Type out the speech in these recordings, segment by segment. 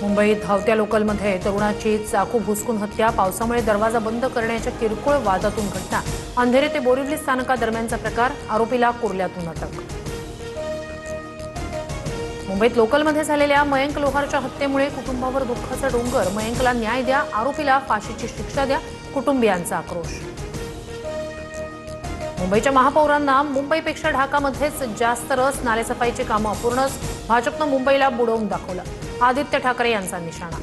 मुंबईत धावत्या लोकलमध्ये तरुणाची चाकू भुसकून हत्या, पावसामुळे दरवाजा बंद करण्याच्या किरकोळ वादातून घटना, अंधेरी ते बोरिवली स्थानकादरम्यानचा प्रकार, आरोपीला कुर्ल्यातून अटक. मुंबईत लोकलमध्ये झालेल्या मयंक लोहारच्या हत्येमुळे कुटुंबावर दुःखाचा डोंगर, मयंकला न्याय द्या, आरोपीला फाशीची शिक्षा द्या, कुटुंबियांचा आक्रोश. मुंबईच्या महापौरांना मुंबईपेक्षा ढाकामध्येच जास्त रस, नालेसफाईची कामं अपूर्णच, भाजपनं मुंबईला बुडवून दाखवलं, आदित्य ठाकरे यांचा निशाणा.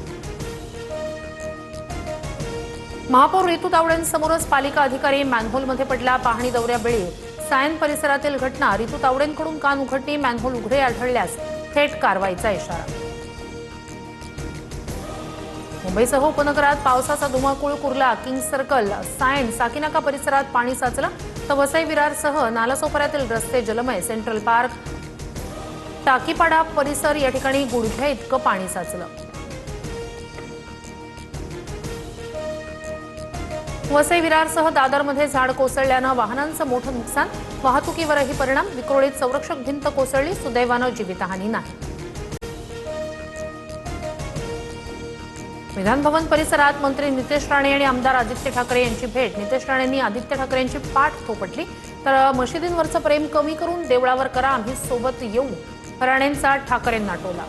महापौर रितू तावडेंसमोरच पालिका अधिकारी मॅनहोलमध्ये पडला, पाहणी दौऱ्यावेळी सायन परिसरातील घटना, रितू तावडेंकडून कान उघडणी, मॅनहोल उघडे आढळल्यास थेट कारवाईचा इशारा. मुंबईसह उपनगरात पावसाचा धुमाकूळ कुरला, किंग्स सर्कल, सायन, साकीनाका परिसरात पाणी साचलं, तर वसई विरारसह नालासोपाऱ्यातील रस्ते जलमय, सेंट्रल पार्क, टाकीपाडा परिसर या ठिकाणी गुडघ्या इतकं पाणी साचलं. वसई विरारसह दादरमध्ये झाड कोसळल्यानं वाहनांचं मोठं नुकसान, वाहतुकीवरही परिणाम, विक्रोळीत संरक्षक भिंत कोसळली, सुदैवानं जीवितहानी नाही. विधानभवन परिसरात मंत्री नितेश राणे आणि आमदार आदित्य ठाकरे यांची भेट, नितेश राणेंनी आदित्य ठाकरेंची पाठ थोपटली, तर मशिदींवरचं प्रेम कमी करून देवळावर करा, आम्ही सोबत येऊ, राणेंचा ठाकरेंना टोला.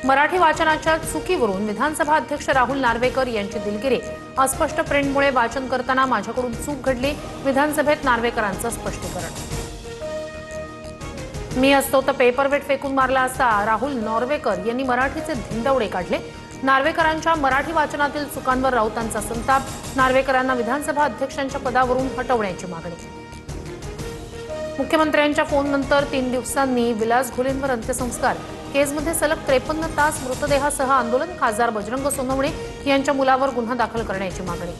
मराठी वाचनाच्या चुकीवरून विधानसभा अध्यक्ष राहुल नार्वेकर यांची दिलगिरी, अस्पष्ट प्रिंटमुळे वाचन करताना माझ्याकडून चूक घडली, विधानसभेत नार्वेकरांचं स्पष्टीकरण. मी असतो तर पेपरवेट फेकून मारला असता, राहुल नार्वेकर यांनी मराठीचे धिंडवडे काढले, नार्वेकरांच्या मराठी वाचनातील चुकांवर राऊतांचा संताप, नार्वेकरांना विधानसभा अध्यक्षांच्या पदावरून हटवण्याची मागणी. मुख्यमंत्र्यांच्या फोननंतर 3 दिवसांनी विलास घोलेंवर अंत्यसंस्कार, केसमध्ये सलग 53 तास मृतदेहासह आंदोलन, खासदार बजरंग सोनवणे यांच्या मुलावर गुन्हा दाखल करण्याची मागणी.